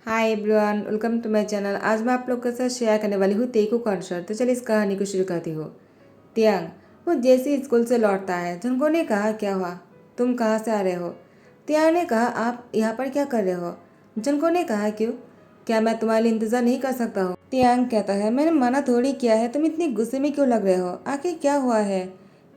Hi everyone, welcome to my channel. आज मैं आप लोग के साथ शेयर करने वाली हूँ तेकू कॉन्सर्ट। तो चलिए इस कहानी को शुरू करती हूँ। तियांग वो जैसे ही स्कूल से लौटता है, जंगो ने कहा क्या हुआ, तुम कहाँ से आ रहे हो। तियांग ने कहा आप यहाँ पर क्या कर रहे हो। जंगो ने कहा क्यों, क्या मैं तुम्हारे लिए इंतजार नहीं कर सकता हूँ। तियांग कहता है मैंने मना थोड़ी किया है, तुम इतनी गुस्से में क्यों लग रहे हो, आखिर क्या हुआ है,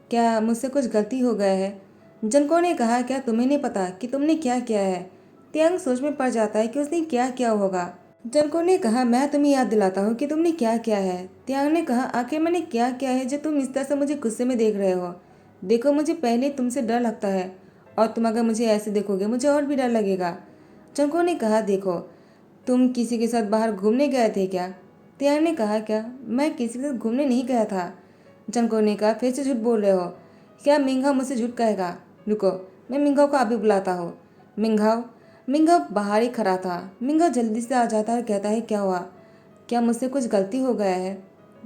क्या मुझसे कुछ गलती हो गया है। जंको ने कहा क्या तुम्हें नहीं पता कि तुमने क्या किया है। तियांग सोच में पड़ जाता है कि उसने क्या किया होगा। जंको ने कहा मैं तुम्हें याद दिलाता हूँ कि तुमने क्या किया है। तियांग ने कहा आखिर मैंने क्या किया है जो तुम इस तरह से मुझे गुस्से में देख रहे हो। देखो मुझे पहले तुमसे डर लगता है और तुम अगर मुझे ऐसे देखोगे मुझे और भी डर लगेगा। जंको ने कहा देखो तुम किसी के साथ बाहर घूमने गए थे क्या। तियांग ने कहा क्या मैं किसी के साथ घूमने नहीं गया था। जंको ने कहा फिर से झूठ बोल रहे हो, क्या मिंघाओ मुझसे झूठ कहेगा। रुको मैं मिंघाओ को अभी बुलाता हूँ। मिंघाओ मिंघाओ बाहर ही खड़ा था। मिंघाओ जल्दी से आ जाता है और कहता है क्या हुआ, क्या मुझसे कुछ गलती हो गया है।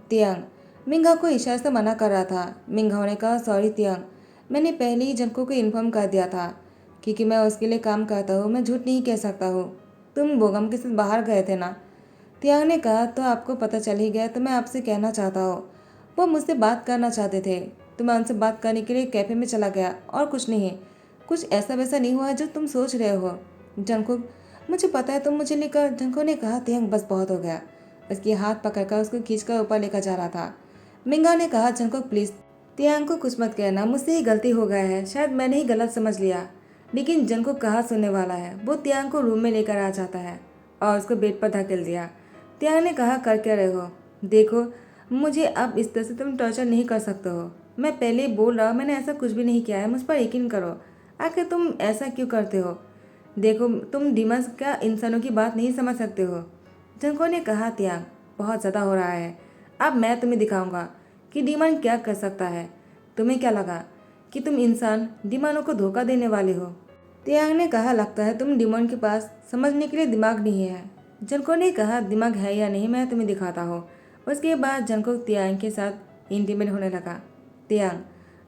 तियांग मिंघाओ को इशारे से मना कर रहा था। मिंघाओ ने कहा सॉरी तियांग, मैंने पहले ही जंको को इन्फॉर्म कर दिया था क्योंकि मैं उसके लिए काम करता हूँ, मैं झूठ नहीं कह सकता हूँ। तुम बोगम के साथ बाहर गए थे ना। तियांग ने कहा तो आपको पता चल ही गया तो मैं आपसे कहना चाहता हूँ, वो मुझसे बात करना चाहते थे तो मैं उनसे बात करने के लिए कैफे में चला गया और कुछ नहीं। कुछ ऐसा वैसा नहीं हुआ जो तुम सोच रहे हो। जंकुक मुझे पता है तुम मुझे लेकर। जंकुक ने कहा तियांग बस बहुत हो गया। उसकी हाथ पकड़कर उसको खींचकर ऊपर लेकर जा रहा था। मिंगा ने कहा जंकुक प्लीज तियांग को कुछ मत कहना, मुझसे ही गलती हो गया है, शायद मैंने ही गलत समझ लिया। लेकिन जंकुक कहाँ सुनने वाला है। वो तियांग को रूम में लेकर आ जाता है और उसको बेड पर धकेल दिया। तियांग ने कहा कर क्या रहे हो, देखो मुझे अब इस तरह से तुम टॉर्चर नहीं कर सकते हो। मैं पहले ही बोल रहा हूँ मैंने ऐसा कुछ भी नहीं किया है, मुझ पर यकीन करो। आखिर तुम ऐसा क्यों करते हो। देखो तुम डिमंस क्या इंसानों की बात नहीं समझ सकते हो। जंको ने कहा तियांग बहुत ज़्यादा हो रहा है, अब मैं तुम्हें दिखाऊंगा कि डिमन क्या कर सकता है। तुम्हें क्या लगा कि तुम इंसान डिमनों को धोखा देने वाले हो। तियांग ने कहा लगता है तुम डिमन के पास समझने के लिए दिमाग नहीं है। जंको ने कहा दिमाग है या नहीं मैं तुम्हें दिखाता हूँ। उसके बाद जंको तियांग के साथ इंटीमेट होने लगा। तियांग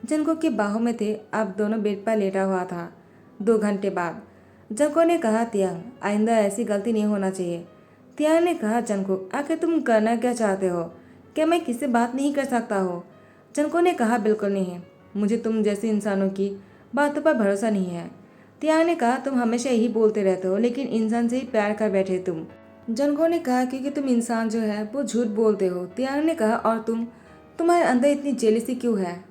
जंको की बाहों में थे, अब दोनों बेड पर लेटा हुआ था। 2 घंटे बाद जंको ने कहा तियांग आइंदा ऐसी गलती नहीं होना चाहिए। तियांग ने कहा जंको आखिर तुम करना क्या चाहते हो, क्या मैं किससे बात नहीं कर सकता हो। जंको ने कहा बिल्कुल नहीं, मुझे तुम जैसे इंसानों की बातों पर भरोसा नहीं है। तियांग ने कहा तुम हमेशा यही बोलते रहते हो लेकिन इंसान से ही प्यार कर बैठे तुम। जंगो ने कहा क्योंकि तुम इंसान जो है वो झूठ बोलते हो। तियांग ने कहा और तुम्हारे अंदर इतनी जेलसी क्यों है।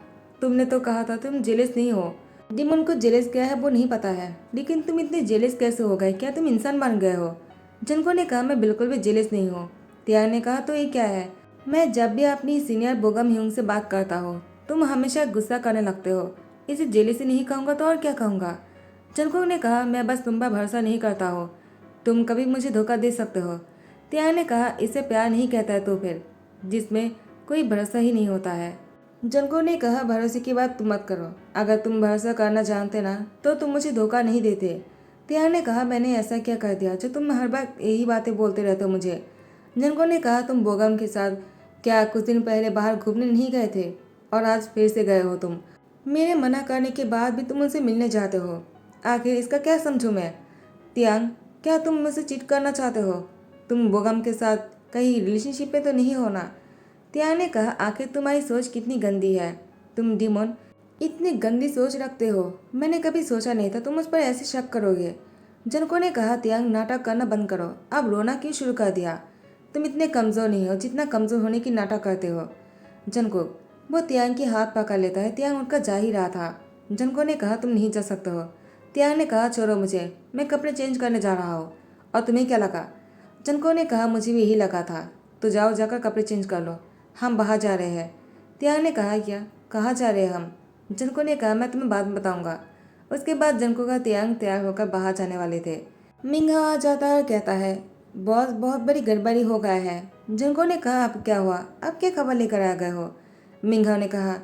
तुमने तो कहा था तुम जेलस नहीं हो। डिमन को जेलस क्या है वो नहीं पता है, लेकिन तुम इतने जेलस कैसे हो गए, क्या तुम इंसान बन गए हो। जंगो ने कहा मैं बिल्कुल भी जेलस नहीं हूँ। तियांग ने कहा तो ये क्या है, मैं जब भी अपनी सीनियर बोगम ह्यूंग से बात करता हूँ तुम हमेशा गुस्सा करने लगते हो, इसे जेलसी नहीं कहूँगा तो और क्या कहूँगा। जंगो ने कहा मैं बस तुम पर भरोसा नहीं करता हूँ, तुम कभी मुझे धोखा दे सकते हो। तियांग ने कहा इसे प्यार नहीं कहता है तो फिर, जिसमें कोई भरोसा ही नहीं होता है। जंगो ने कहा भरोसे की बात तुम मत करो, अगर तुम भरोसा करना जानते ना तो तुम मुझे धोखा नहीं देते। तियांग ने कहा मैंने ऐसा क्या कर दिया जो तुम हर बार यही बातें बोलते रहते हो मुझे। जंगो ने कहा तुम बोगम के साथ क्या कुछ दिन पहले बाहर घूमने नहीं गए थे और आज फिर से गए हो तुम। मेरे मना करने के बाद भी तुम उनसे मिलने जाते हो, आखिर इसका क्या समझूं मैं। तियांग क्या तुम मुझसे चीट करना चाहते हो, तुम बोगम के साथ कहीं रिलेशनशिप में तो नहीं हो ना। तियांग ने कहा आखिर तुम्हारी सोच कितनी गंदी है, तुम डिमोन इतनी गंदी सोच रखते हो, मैंने कभी सोचा नहीं था तुम मुझ पर ऐसे शक करोगे। जनको ने कहा तियांग नाटक करना बंद करो, अब रोना क्यों शुरू कर दिया, तुम इतने कमज़ोर नहीं हो जितना कमज़ोर होने की नाटक करते हो। जनको वो तियांग की हाथ पकड़ लेता है, तियांग उनका जा ही रहा था। जनको ने कहा तुम नहीं जा सकते हो। तियांग ने कहा छोड़ो मुझे, मैं कपड़े चेंज करने जा रहा हूँ। और तुम्हें क्या लगा। जनको ने कहा मुझे भी यही लगा था, तो जाओ जाकर कपड़े चेंज कर लो, हम बाहर जा रहे हैं। तियांग ने कहा क्या, कहाँ जा रहे हैं हम। जनको ने कहा मैं तुम्हें बाद में बताऊंगा। उसके बाद जनको का तियांग तैयार होकर बाहर जाने वाले थे। मिंगा आ जाता है और कहता है बॉस बहुत बड़ी गड़बड़ी हो गया है। जनको ने कहा अब क्या हुआ, अब क्या खबर लेकर आ गए हो। मिंगा ने कहा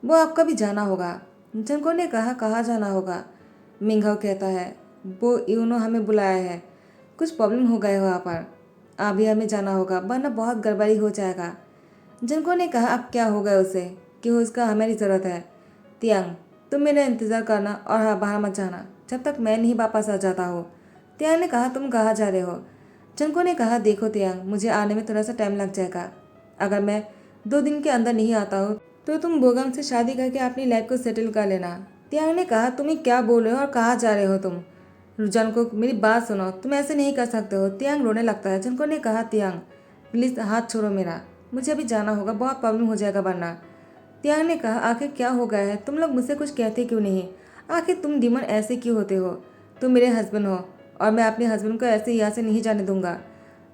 वो आपका भी जाना होगा। जनको ने कहा कहाँ जाना होगा। मिंगा कहता है वो यूनो हमें बुलाया है, कुछ प्रॉब्लम हो गए हो वहाँ पर, अभी हमें जाना होगा वरना बहुत गड़बड़ी हो जाएगा। जिनको ने कहा अब क्या हो गया उसे, क्यों उसका हमारी ज़रूरत है। तियांग तुम मेरा इंतज़ार करना और हाँ बाहर मत जाना जब तक मैं नहीं वापस आ जाता हूँ। तियांग ने कहा तुम कहाँ जा रहे हो। जनको ने कहा, देखो तियांग, मुझे आने में थोड़ा सा टाइम लग जाएगा। अगर मैं 2 दिन के अंदर नहीं आता हूँ तो तुम बोगम से शादी करके अपनी लाइफ को सेटल कर लेना। तियांग ने कहा, तुम क्या बोल रहे हो और कहाँ जा रहे हो तुम? जनको, मेरी बात सुनो, तुम ऐसे नहीं कर सकते हो। तियांग रोने लगता है। जनको ने कहा, तियांग प्लीज़ हाथ छोड़ो मेरा, मुझे अभी जाना होगा, बहुत प्रॉब्लम हो जाएगा वरना। तियांग ने कहा, आखिर क्या हो गया है? तुम लोग मुझसे कुछ कहते क्यों नहीं? आखिर तुम डीमन ऐसे क्यों होते हो? तुम मेरे हस्बैंड हो और मैं अपने हस्बैंड को ऐसे यहाँ से नहीं जाने दूंगा।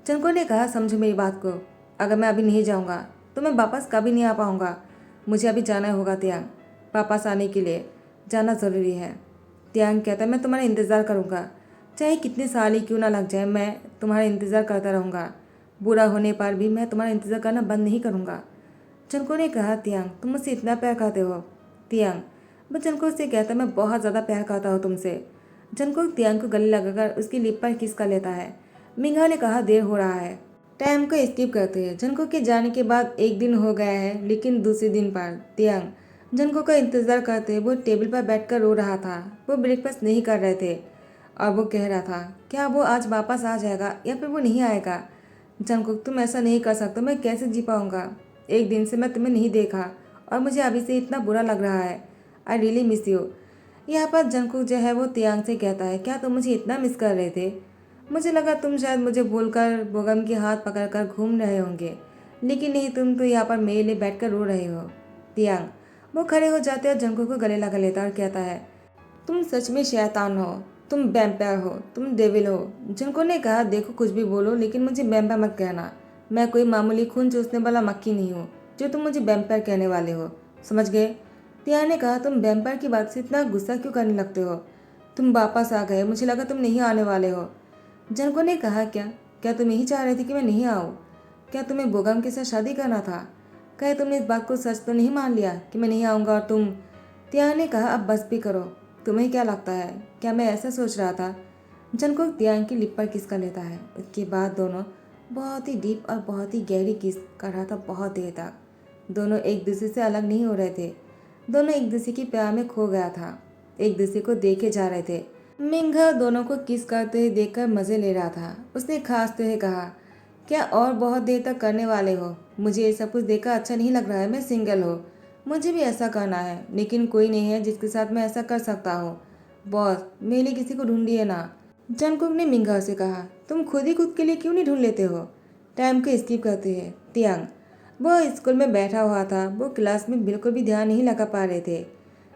जनको ने कहा, समझो मेरी बात को, अगर मैं अभी नहीं जाऊँगा तो मैं वापस कभी नहीं आ पाऊँगा। मुझे अभी जाना होगा तियांग, वापस आने के लिए जाना ज़रूरी है। तियांग कहता है, मैं तुम्हारा इंतज़ार करूँगा, चाहे कितने साल ही क्यों ना लग जाए, मैं तुम्हारा इंतज़ार करता रहूँगा। बुरा होने पर भी मैं तुम्हारा इंतज़ार करना बंद नहीं करूँगा। जनको ने कहा, तियांग तुम मुझसे इतना प्यार करते हो? तियांग मैं जनको से कहता, मैं बहुत ज़्यादा प्यार करता हूँ तुमसे। जनको तियांग को गले लगाकर उसकी लिप पर किस कर लेता है। मिंगा ने कहा, देर हो रहा है, टाइम को स्किप करते हैं। जनको के जाने के बाद 1 दिन हो गया है, लेकिन दूसरे दिन पर तियांग जनको का इंतज़ार करते वो टेबल पर बैठकर रो रहा था। वो ब्रेकफास्ट नहीं कर रहे थे और वो कह रहा था, क्या वो आज वापस आ जाएगा या फिर वो नहीं आएगा? जंगकुक, तुम ऐसा नहीं कर सकते, मैं कैसे जी पाऊँगा? 1 दिन से मैं तुम्हें नहीं देखा और मुझे अभी से इतना बुरा लग रहा है। I really miss you. यहाँ पर जंगकुक जो है वो तियांग से कहता है, क्या तुम मुझे इतना मिस कर रहे थे? मुझे लगा तुम शायद मुझे भूलकर बोगम के हाथ पकड़कर घूम रहे होंगे, लेकिन नहीं, तुम तो यहाँ पर मेरे लिए बैठकर रो रहे हो। तियांग वो खड़े हो जाते और जंगकुक को गले लगा लेता और कहता है, तुम सच में शैतान हो, तुम वैम्पायर हो, तुम डेविल हो। जिनको ने कहा, देखो कुछ भी बोलो लेकिन मुझे वैम्पायर मत कहना। मैं कोई मामूली खून चूसने वाला मक्खी नहीं हूँ जो तुम मुझे वैम्पायर कहने वाले हो, समझ गए? तिया ने कहा, तुम वैम्पायर की बात से इतना गुस्सा क्यों करने लगते हो? तुम वापस आ गए, मुझे लगा तुम नहीं आने वाले हो। जिनको ने कहा, क्या क्या तुम यही चाह रहे थे कि मैं नहीं आऊँ? क्या तुम्हें बोगम के साथ शादी करना था? कहे तुमने इस बात को सच तो नहीं मान लिया कि मैं नहीं आऊँगा और तुम? तिया ने कहा, अब बस भी करो, तुम्हें क्या लगता है, क्या मैं ऐसा सोच रहा था? जंकुक तियांग की लिप पर किस कर लेता है। इसके बाद दोनों बहुत ही डीप और बहुत ही गहरी किस कर रहा था बहुत देर तक। दोनों एक दूसरे से अलग नहीं हो रहे थे, दोनों एक दूसरे की प्यार में खो गया था, एक दूसरे को देखे जा रहे थे। मिंगा दोनों को किस करते हुए देखकर मजे ले रहा था। उसने खांसते हुए कहा, क्या और बहुत देर तक करने वाले हो? मुझे ये सब कुछ देखकर अच्छा नहीं लग रहा है, मैं सिंगल हूँ, मुझे भी ऐसा करना है, लेकिन कोई नहीं है जिसके साथ मैं ऐसा कर सकता हूँ। बॉस, मेरे लिए किसी को ढूंढिए ना। जंगकुक ने मिंगा से कहा, तुम खुद ही खुद के लिए क्यों नहीं ढूंढ लेते हो? टाइम को स्किप करते हैं। तियांग वो स्कूल में बैठा हुआ था, वो क्लास में बिल्कुल भी ध्यान नहीं लगा पा रहे थे।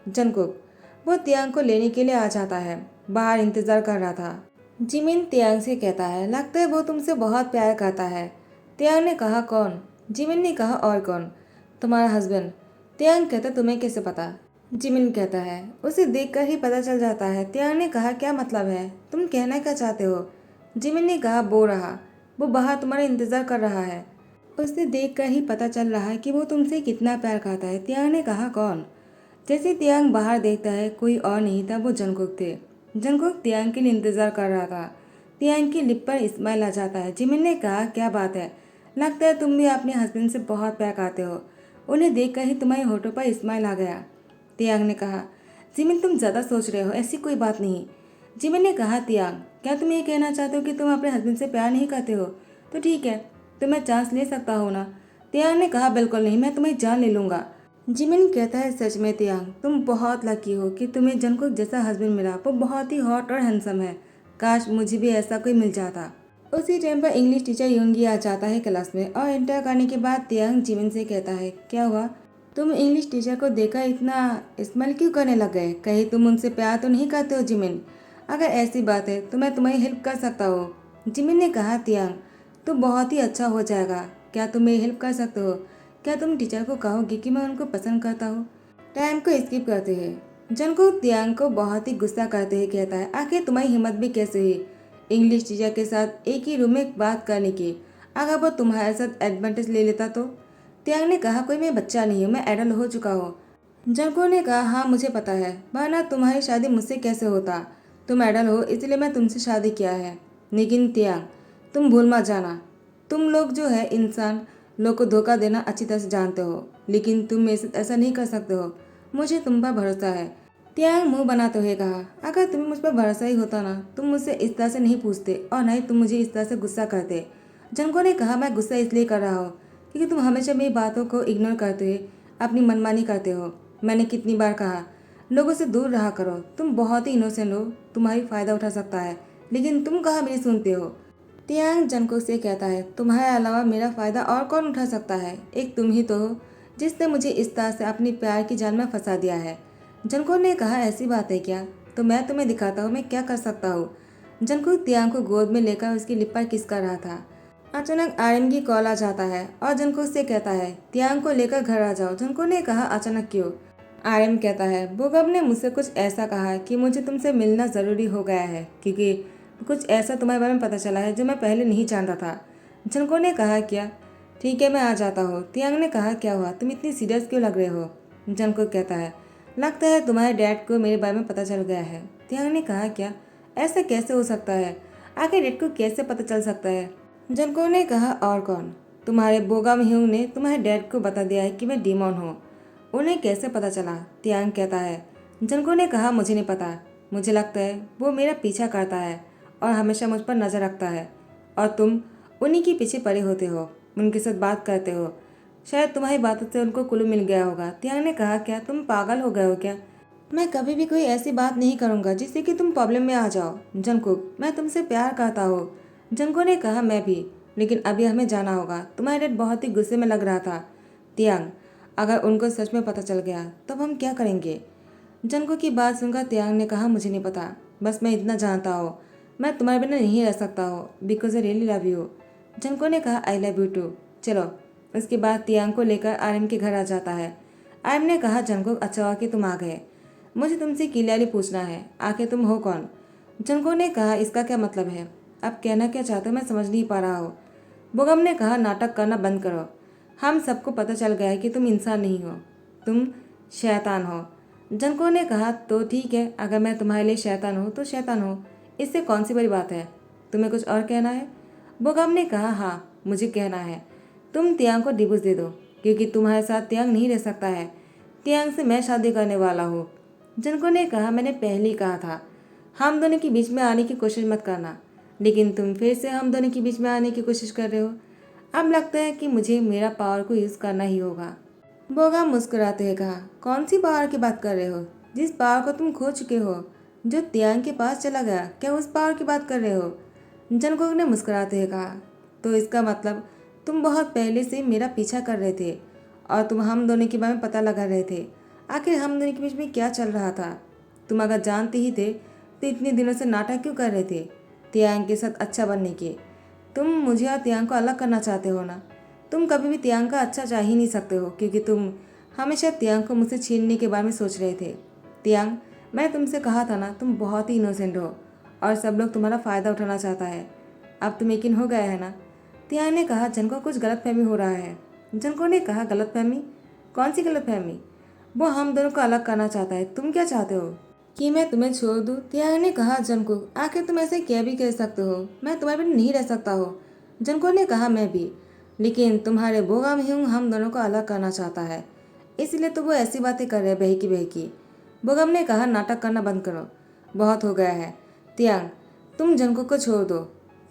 जंगकुक वो तियांग को लेने के लिए आ जाता है, बाहर इंतजार कर रहा था। जिमिन तियांग से कहता है, लगता है वो तुमसे बहुत प्यार करता है। तियांग ने कहा, कौन? जिमिन ने कहा, और कौन? तुम्हारा हस्बैंड। तियांग कहता, तुम्हें कैसे पता? जिमिन कहता है, उसे देखकर ही पता चल जाता है। तियांग ने कहा, क्या मतलब है, तुम कहना क्या चाहते हो? जिमिन ने कहा, वो बाहर तुम्हारा इंतजार कर रहा है, उसे देखकर ही पता चल रहा है कि वो तुमसे कितना प्यार करता है। तियांग ने कहा, कौन? जैसे तियांग बाहर देखता है, कोई और नहीं था, वो जंगकुक थे। जंगकुक तियांग के लिए इंतजार कर रहा था। तियांग की लिप पर स्माइल आ जाता है। जिमिन ने कहा, क्या बात है, लगता है तुम भी अपने हस्बैंड से बहुत प्यार करते हो, उन्हें देखकर ही तुम्हारे होठों पर स्माइल आ गया। तियांग ने कहा, जिमिन तुम ज़्यादा सोच रहे हो, ऐसी कोई बात नहीं। जिमिन ने कहा, तियांग क्या तुम ये कहना चाहते हो कि तुम अपने हस्बैंड से प्यार नहीं करते हो? तो ठीक है, तो मैं चांस ले सकता हूँ ना? तियांग ने कहा, बिल्कुल नहीं, मैं तुम्हें जान ले लूँगा। जिमिन कहता है, सच में तियांग तुम बहुत लकी हो कि तुम्हें जंगकुक जैसा हस्बैंड मिला, वो बहुत ही हॉट और हैंडसम है, काश मुझे भी ऐसा कोई मिल जाता। उसी टाइम पर इंग्लिश टीचर योंगी आ जाता है क्लास में और इंटर करने के बाद तियांग जिमिन से कहता है, क्या हुआ, तुम इंग्लिश टीचर को देखकर इतना स्माइल क्यों करने लग गए? कहीं तुम उनसे प्यार तो नहीं करते हो जिमिन? अगर ऐसी बात है तो मैं तुम्हारी हेल्प कर सकता हूँ। जिमिन ने कहा, तियांग तो बहुत ही अच्छा हो जाएगा, क्या तुम मेरी हेल्प कर सकते हो? क्या तुम टीचर को कहोगे कि मैं उनको पसंद करता हूँ? टाइम को स्किप करते हैं। जंगकुक को तियांग को बहुत ही गुस्सा करते हुए कहता है, आखिर तुम्हारी हिम्मत भी कैसे हुई इंग्लिश टीचर के साथ एक ही रूम में बात करने की? अगर वो तुम्हारे साथ एडवांटेज ले लेता तो? तियांग ने कहा, कोई मैं बच्चा नहीं हूँ, मैं एडल्ट हो चुका हूँ। जंगकुक ने कहा, हाँ मुझे पता है, वरना तुम्हारी शादी मुझसे कैसे होता? तुम एडल्ट हो इसलिए मैं तुमसे शादी किया है। लेकिन तियांग तुम भूल मत जाना, तुम लोग जो है इंसान लोग को धोखा देना अच्छी तरह से जानते हो, लेकिन तुम मेरे साथ ऐसा नहीं कर सकते हो, मुझे तुम पर भरोसा है। त्यांग मुंह बनाते हुए कहा, अगर तुम्हें मुझ पर भरोसा ही होता ना, तुम मुझसे इस तरह से नहीं पूछते और न ही तुम मुझे इस तरह से गुस्सा करते। जंको ने कहा, मैं गुस्सा इसलिए कर रहा हूँ क्योंकि तुम हमेशा मेरी बातों को इग्नोर करते हुए अपनी मनमानी करते हो। मैंने कितनी बार कहा लोगों से दूर रहा करो, तुम बहुत ही इनोसेंट हो, तुम्हारी फ़ायदा उठा सकता है, लेकिन तुम कहाँ मेरी सुनते हो। तियांग जंको से कहता है, तुम्हारे अलावा मेरा फ़ायदा और कौन उठा सकता है, एक तुम ही तो हो जिसने मुझे इस तरह से अपनी प्यार की जाल में फंसा दिया है। जंको ने कहा, ऐसी बात है क्या, तो मैं तुम्हें दिखाता हूँ मैं क्या कर सकता हूँ। जंको तियांग को गोद में लेकर उसकी लिप पर किस कर रहा था। अचानक आर्यन की कॉल आ जाता है और जंको से कहता है, तियांग को लेकर घर आ जाओ। जंको ने कहा, अचानक क्यों। आर्यन कहता है, बोगम ने मुझसे कुछ ऐसा कहा कि मुझे तुमसे मिलना ज़रूरी हो गया है क्योंकि कुछ ऐसा तुम्हारे बारे में पता चला है जो मैं पहले नहीं जानता था। जंको ने कहा, क्या, ठीक है मैं आ जाता हूँ। तियांग ने कहा, क्या हुआ, तुम इतनी सीरियस क्यों लग रहे हो। जंको कहता है, लगता है तुम्हारे डैड को मेरे बारे में पता चल गया है। तियांग ने कहा, क्या, ऐसा कैसे हो सकता है, आखिर डैड को कैसे पता चल सकता है। जंको ने कहा, और कौन, तुम्हारे बोगम ह्यूंग ने तुम्हारे डैड को बता दिया है कि मैं डीमॉन हूँ। उन्हें कैसे पता चला। तियांग कहता है, जंको ने कहा, मुझे नहीं पता, मुझे लगता है वो मेरा पीछा करता है और हमेशा मुझ पर नज़र रखता है और तुम उन्हीं के पीछे पड़े होते हो, उनके साथ बात करते हो, शायद तुम्हारी बातों से उनको क्लू मिल गया होगा। तियांग ने कहा, क्या तुम पागल हो गए हो क्या, मैं कभी भी कोई ऐसी बात नहीं करूँगा जिससे कि तुम प्रॉब्लम में आ जाओ। जंकुक, मैं तुमसे प्यार करता हूँ। जंको ने कहा, मैं भी, लेकिन अभी हमें जाना होगा। तुम्हारा डैड बहुत ही गुस्से में लग रहा था। तियांग, अगर उनको सच में पता चल गया तब हम क्या करेंगे। जंको की बात सुनकर तियांग ने कहा, मुझे नहीं पता, बस मैं इतना जानता हूँ मैं तुम्हारे बिना नहीं रह सकता हूँ because I really love you. Junko ने कहा, आई लव यू टू। चलो। उसके बाद तियांग को लेकर आर्यन के घर आ जाता है। आर्यन ने कहा, जंको अच्छा हुआ कि तुम आ गए, मुझे तुमसे क्लियरली पूछना है, आखिर तुम हो कौन। जंको ने कहा, इसका क्या मतलब है, अब कहना क्या चाहते हो मैं समझ नहीं पा रहा हूँ। बोगम ने कहा, नाटक करना बंद करो, हम सबको पता चल गया है कि तुम इंसान नहीं हो, तुम शैतान हो। जंको ने कहा, तो ठीक है, अगर मैं तुम्हारे लिए शैतान हूँ तो शैतान हूँ, इससे कौन सी बड़ी बात है, तुम्हें कुछ और कहना है। बोगम ने कहा, हाँ मुझे कहना है, तुम तियांग को डिवोर्स दे दो क्योंकि तुम्हारे साथ तियांग नहीं रह सकता है, तियांग से मैं शादी करने वाला हूँ। जंको ने कहा, मैंने पहले ही कहा था हम दोनों के बीच में आने की कोशिश मत करना, लेकिन तुम फिर से हम दोनों के बीच में आने की कोशिश कर रहे हो। अब लगता है कि मुझे मेरा पावर को यूज़ करना ही होगा। बोगा मुस्कुराते हुए कहा, कौन सी पावर की बात कर रहे हो, जिस पावर को तुम खो चुके हो, जो तियांग के पास चला गया, क्या उस पावर की बात कर रहे हो। जंगकोक ने मुस्कुराते हुए कहा, तो इसका मतलब तुम बहुत पहले से मेरा पीछा कर रहे थे और तुम हम दोनों के बारे में पता लगा रहे थे, आखिर हम दोनों के बीच में क्या चल रहा था। तुम अगर जानते ही थे तो इतने दिनों से नाटक क्यों कर रहे थे तियांग के साथ अच्छा बनने के। तुम मुझे और तियांग को अलग करना चाहते हो ना, तुम कभी भी तियांग का अच्छा चाह ही नहीं सकते हो क्योंकि तुम हमेशा तियांग को मुझसे छीनने के बारे में सोच रहे थे। तियांग, मैं तुमसे कहा था ना, तुम बहुत ही इनोसेंट हो और सब लोग तुम्हारा फ़ायदा उठाना चाहता है, अब तुम यकीन हो गया है ना। तियांग ने कहा, जंको कुछ गलतफहमी हो रहा है। जंको ने कहा, गलतफहमी, कौन सी गलतफहमी। वो हम दोनों को अलग करना चाहता है, तुम क्या चाहते हो कि मैं तुम्हें छोड़ दूँ। तियांग ने कहा, जंको आखिर तुम ऐसे क्या भी कह सकते हो, मैं तुम्हारे बिना नहीं रह सकता हो। जंको ने कहा, मैं भी, लेकिन तुम्हारे बोगा में हम दोनों को अलग करना चाहता है, इसलिए तो वो ऐसी बातें कर रहे बहकी बहकी। बोगम ने कहा, नाटक करना बंद करो, बहुत हो गया है। तियांग, तुम जंको को छोड़ दो,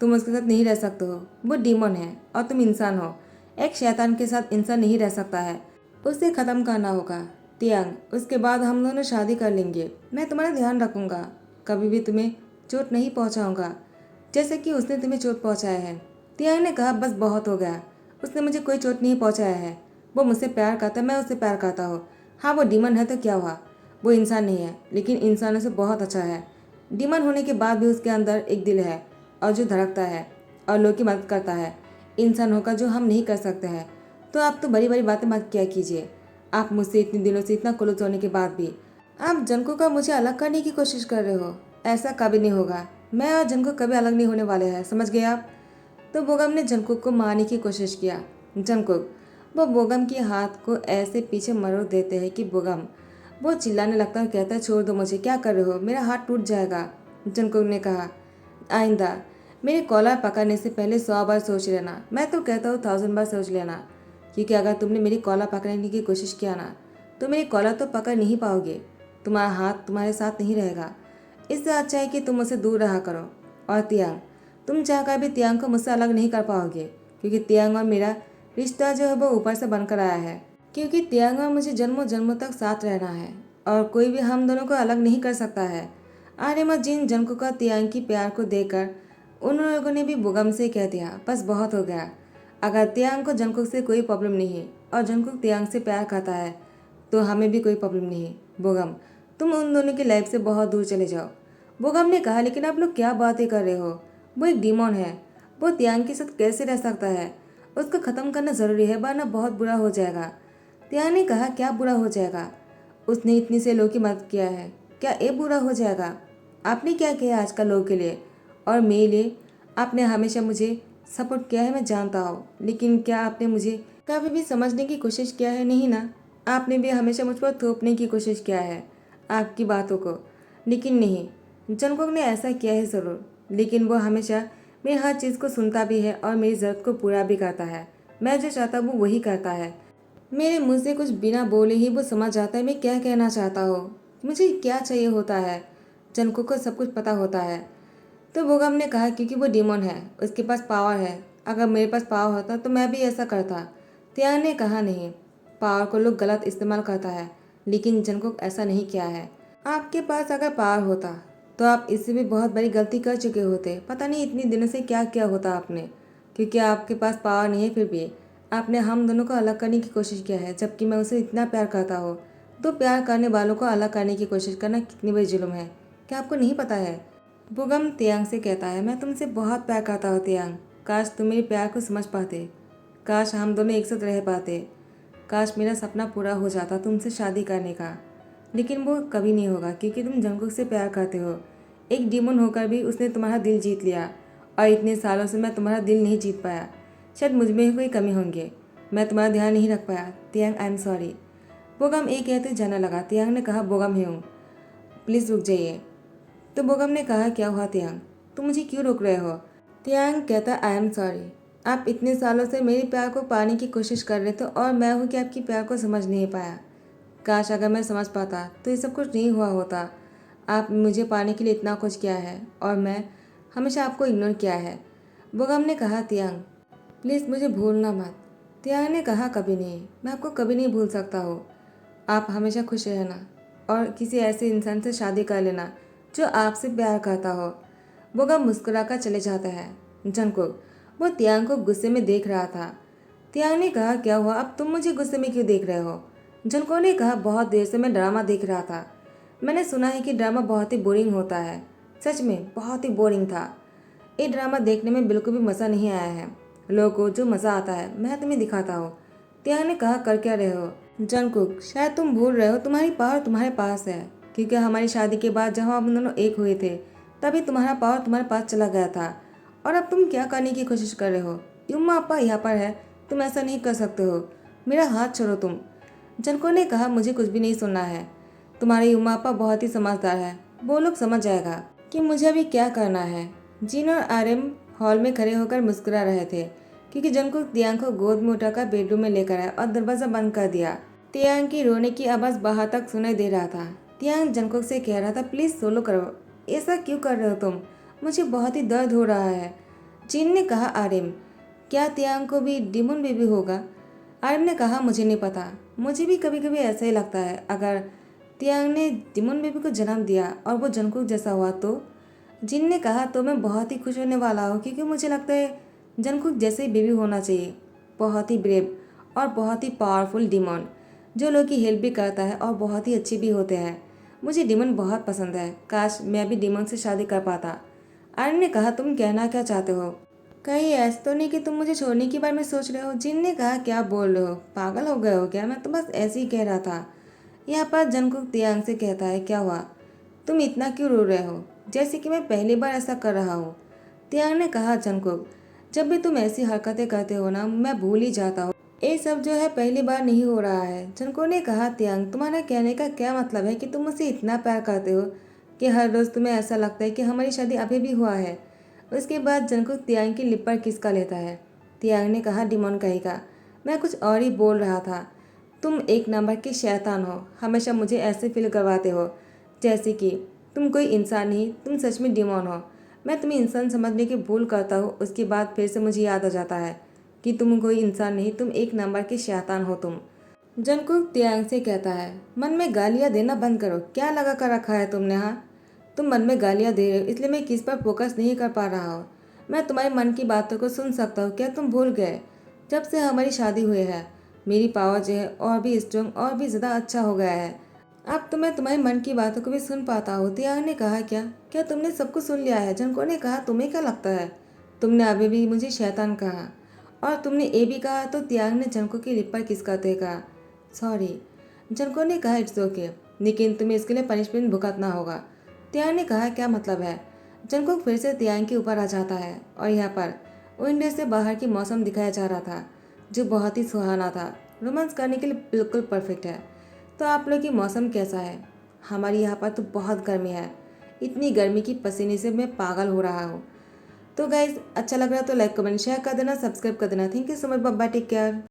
तुम उसके साथ नहीं रह सकते हो, वो डीमन है और तुम इंसान हो, एक शैतान के साथ इंसान नहीं रह सकता है, उसे ख़त्म करना होगा। तियांग, उसके बाद हम दोनों शादी कर लेंगे, मैं तुम्हारा ध्यान रखूंगा, कभी भी तुम्हें चोट नहीं पहुंचाऊंगा जैसे कि उसने तुम्हें चोट पहुंचाया है। तियांग ने कहा, बस बहुत हो गया, उसने मुझे कोई चोट नहीं पहुंचाया है, वो मुझसे प्यार करता है, मैं उससे प्यार करता हूँ। हाँ वो डीमन है तो क्या हुआ, वो इंसान नहीं है लेकिन इंसानों से बहुत अच्छा है। डीमन होने के बाद भी उसके अंदर एक दिल है और जो धड़कता है और लोगों की मदद करता है, इंसान होकर जो हम नहीं कर सकते हैं। तो आप तो बड़ी बड़ी बातें मत किया कीजिए, आप मुझसे इतने दिनों से इतना क्लोज होने के बाद भी आप जंको का मुझे अलग करने की कोशिश कर रहे हो, ऐसा कभी नहीं होगा, मैं और जंको कभी अलग नहीं होने वाले हैं, समझ गए आप। तो बोगम ने जंकुक को मारने की कोशिश किया। जंकुक, वो बोगम के हाथ को ऐसे पीछे मरोड़ देते हैं कि बोगम वो चिल्लाने लगता है, कहता है, छोड़ दो मुझे, क्या कर रहे हो, मेरा हाथ टूट जाएगा। जंकुक ने कहा, आइंदा मेरे कॉलर पकड़ने से पहले 100 बार सोच लेना, मैं तो कहता हूँ 1000 बार सोच लेना, क्योंकि अगर तुमने मेरी कॉलर पकड़ने की कोशिश किया ना तो मेरी कॉलर तो पकड़ नहीं पाओगे। तुम्हारा हाथ तुम्हारे साथ नहीं रहेगा। इससे अच्छा है कि तुम मुझसे दूर रहा करो। और तियांग, तुम चाहकर भी तियांग को मुझसे अलग नहीं कर पाओगे, क्योंकि तियांग और मेरा रिश्ता जो है वो ऊपर से बनकर आया है। क्योंकि तियांग और मुझे जन्मों जन्मों तक साथ रहना है और कोई भी हम दोनों को अलग नहीं कर सकता है। आर्यन और जिन जंकुक का तियांग की प्यार को देखकर उन लोगों ने भी बोगम से कह दिया, बस बहुत हो गया। अगर तियांग को जंकुक से कोई प्रॉब्लम नहीं और जंकुक तियांग से प्यार करता है तो हमें भी कोई प्रॉब्लम नहीं। बोगम, तुम उन दोनों की लाइफ से बहुत दूर चले जाओ। बोगम ने कहा, लेकिन आप लोग क्या बातें कर रहे हो? वो एक डीमन है, वो तियांग के साथ कैसे रह सकता है? उसको ख़त्म करना ज़रूरी है, वरना बहुत बुरा हो जाएगा। तियांग ने कहा, क्या बुरा हो जाएगा? उसने इतनी से लोगों की मदद किया है, क्या ये बुरा हो जाएगा? आपने क्या किया आजकल लोगों के लिए और मेरे लिए? आपने हमेशा मुझे सपोर्ट किया है, मैं जानता हूँ, लेकिन क्या आपने मुझे कभी भी समझने की कोशिश किया है? नहीं ना। आपने भी हमेशा मुझ पर थोपने की कोशिश किया है आपकी बातों को, लेकिन नहीं, जंगकुक ने ऐसा किया है ज़रूर, लेकिन वो हमेशा मेरी हर चीज़ को सुनता भी है और मेरी ज़रूरत को पूरा भी करता है। मैं जो चाहता हूँ वो वही करता है। मेरे मुँह से कुछ बिना बोले ही वो समझ जाता है मैं क्या कहना चाहता हूँ, मुझे क्या चाहिए होता है। जंगकुक को सब कुछ पता होता है। तो बोगम ने कहा, क्योंकि वो डीमन है, उसके पास पावर है। अगर मेरे पास पावर होता तो मैं भी ऐसा करता। तियांग ने कहा, नहीं, पावर को लोग गलत इस्तेमाल करता है, लेकिन जंगकुक ऐसा नहीं किया है। आपके पास अगर पावर होता तो आप इससे भी बहुत बड़ी गलती कर चुके होते। पता नहीं इतनी दिनों से क्या किया होता आपने। क्योंकि आपके पास पावर नहीं है, फिर भी आपने हम दोनों को अलग करने की कोशिश किया है, जबकि मैं उसे इतना प्यार करता हूँ। तो प्यार करने वालों को अलग करने की कोशिश करना कितनी बड़ी जुल्म है, क्या आपको नहीं पता है? बोगम तियांग से कहता है, मैं तुमसे बहुत प्यार करता हूँ तियांग। काश तुम मेरे प्यार को समझ पाते, काश हम दोनों एक साथ रह पाते, काश मेरा सपना पूरा हो जाता तुमसे शादी करने का। लेकिन वो कभी नहीं होगा, क्योंकि तुम जंगकुक से प्यार करते हो। एक डीमन होकर भी उसने तुम्हारा दिल जीत लिया और इतने सालों से मैं तुम्हारा दिल नहीं जीत पाया। शायद मुझ में ही कोई कमी होंगी, मैं तुम्हारा ध्यान नहीं रख पाया। तियांग, आई एम सॉरी। बोगम एक कहते जाने लगा। तियांग ने कहा, बोगम ही हूँ, प्लीज़ रुक जाइए। तो बोगम ने कहा, क्या हुआ तियांग, तुम मुझे क्यों रोक रहे हो? तियांग कहता, आई एम सॉरी। आप इतने सालों से मेरे प्यार को पाने की कोशिश कर रहे थे और मैं हूँ कि आपकी प्यार को समझ नहीं पाया। काश अगर मैं समझ पाता तो ये सब कुछ नहीं हुआ होता। आप मुझे पाने के लिए इतना कुछ किया है और मैं हमेशा आपको इग्नोर किया है। बोगम ने कहा, तियांग प्लीज़ मुझे भूलना मत। तियांग ने कहा, कभी नहीं, मैं आपको कभी नहीं भूल सकता हूँ। आप हमेशा खुश रहना और किसी ऐसे इंसान से शादी कर लेना जो आपसे प्यार करता हो। बोगम मुस्कुराकर चले जाता है। जंगकुक, वो तियांग को गुस्से में देख रहा था। तियांग ने कहा, क्या हुआ, अब तुम मुझे गुस्से में क्यों देख रहे हो? जंगकुक ने कहा, बहुत देर से मैं ड्रामा देख रहा था। मैंने सुना है कि ड्रामा बहुत ही बोरिंग होता है। सच में बहुत ही बोरिंग था। ये ड्रामा देखने में बिल्कुल भी मज़ा नहीं आया है। लोगों को जो मज़ा आता है मैं तुम्हें दिखाता हूँ। तियांग ने कहा, कर क्या रहे हो? जंगकुक, शायद तुम भूल रहे हो, तुम्हारी पावर तुम्हारे पास है, क्योंकि हमारी शादी के बाद जब हम दोनों एक हुए थे तभी तुम्हारा पावर तुम्हारे पास चला गया था। और अब तुम क्या करने की कोशिश कर रहे हो? युम्मा अपा यहाँ पर है, तुम ऐसा नहीं कर सकते हो। मेरा हाथ छोड़ो तुम। जंगकुक ने कहा, मुझे कुछ भी नहीं सुनना है। तुम्हारे युम्मा अपा बहुत ही समझदार है, वो लोग समझ जाएगा कि मुझे अभी क्या करना है। जिन और आर्यन हॉल में खड़े होकर मुस्कुरा रहे थे, क्योंकि जंगकुक तियांग को गोद में उठाकर बेडरूम में लेकर आया और दरवाज़ा बंद कर दिया। तियांग की रोने की आवाज़ बाहर तक सुनाई दे रहा था। तियांग जंगकुक से कह रहा था, प्लीज़ सोलो करो, ऐसा क्यों कर रहे हो तुम? मुझे बहुत ही दर्द हो रहा है। जिन ने कहा, आर्यन, क्या तियांग को भी डिमोन बेबी होगा? आर्यन ने कहा, मुझे नहीं पता, मुझे भी कभी कभी ऐसा ही लगता है। अगर तियांग ने डिमोन बेबी को जन्म दिया और वो जंगकुक जैसा हुआ तो? जिन ने कहा, तो मैं बहुत ही खुश होने वाला हूँ, क्योंकि मुझे लगता है जंगकुक जैसे ही बेबी होना चाहिए। बहुत ही ब्रेव और बहुत ही पावरफुल डिमोन, जो लोग की हेल्प भी करता है और बहुत ही अच्छे भी होते हैं। मुझे डिमोन बहुत पसंद है, काश मैं भी डिमोन से शादी कर पाता। आर्यन ने कहा, तुम कहना क्या चाहते हो? कहीं ऐसा तो नहीं कि तुम मुझे छोड़ने के बारे में सोच रहे हो? जिन ने कहा, क्या बोल रहे हो, पागल हो गए हो क्या? मैं तो बस ऐसे ही कह रहा था। यहाँ पर जंगकुक तियांग से कहता है, क्या हुआ, तुम इतना क्यों रो रहे हो, जैसे कि मैं पहली बार ऐसा कर रहा हूँ? तियांग ने कहा, जंगकुक, जब भी तुम ऐसी हरकतें करते हो ना, मैं भूल ही जाता हूँ। ये सब जो है पहली बार नहीं हो रहा है। जंगकुक ने कहा, तियांग, तुम्हारा कहने का क्या मतलब है कि तुम मुझसे इतना प्यार करते हो कि हर रोज़ तुम्हें ऐसा लगता है कि हमारी शादी अभी भी हुआ है? उसके बाद जंगकुक तियांग की लिप पर किसका लेता है। तियांग ने कहा, डिमोन कहेगा, मैं कुछ और ही बोल रहा था। तुम एक नंबर की शैतान हो, हमेशा मुझे ऐसे फील करवाते हो जैसे कि तुम कोई इंसान नहीं, तुम सच में डिमोन हो। मैं तुम्हें इंसान समझने की भूल करता हूँ, उसके बाद फिर से मुझे याद आ जाता है कि तुम कोई इंसान नहीं, तुम एक नंबर की शैतान हो तुम। जंगकुक त्यांग से कहता है, मन में गालियाँ देना बंद करो, क्या लगा कर रखा है तुमने? हाँ, तुम मन में गालियाँ दे रहे हो इसलिए मैं किस पर फोकस नहीं कर पा रहा हूँ। मैं तुम्हारे मन की बातों को सुन सकता हूँ, क्या तुम भूल गए? जब से हमारी शादी हुई है मेरी पावर जो है और भी स्ट्रॉन्ग और भी ज़्यादा अच्छा हो गया है। अब तो मैं तुम्हारे मन की बातों को भी सुन पाता हूँ। त्यांग ने कहा, क्या क्या तुमने सब कुछ सुन लिया है? जंको ने कहा, तुम्हें क्या लगता है? तुमने अभी भी मुझे शैतान कहा और तुमने ए भी कहा। तो त्यांग ने जंको की लिप पर किस करते हुए कहा, सॉरी। जंको ने कहा, इट्स ओके, लेकिन तुम्हें इसके लिए पनिशमेंट भुगतना होगा। त्यांग ने कहा, क्या मतलब है? जंको फिर से त्यांग के ऊपर आ जाता है और यहाँ पर विंडो से बाहर की मौसम दिखाया जा रहा था जो बहुत ही सुहाना था, रोमांस करने के लिए बिल्कुल परफेक्ट है। तो आप लोग की मौसम कैसा है? हमारी यहाँ पर तो बहुत गर्मी है, इतनी गर्मी की पसीने से मैं पागल हो रहा हूँ। तो गाइज अच्छा लग रहा है तो लाइक कमेंट शेयर कर देना, सब्सक्राइब कर देना। Thank you so much, bye bye, take care.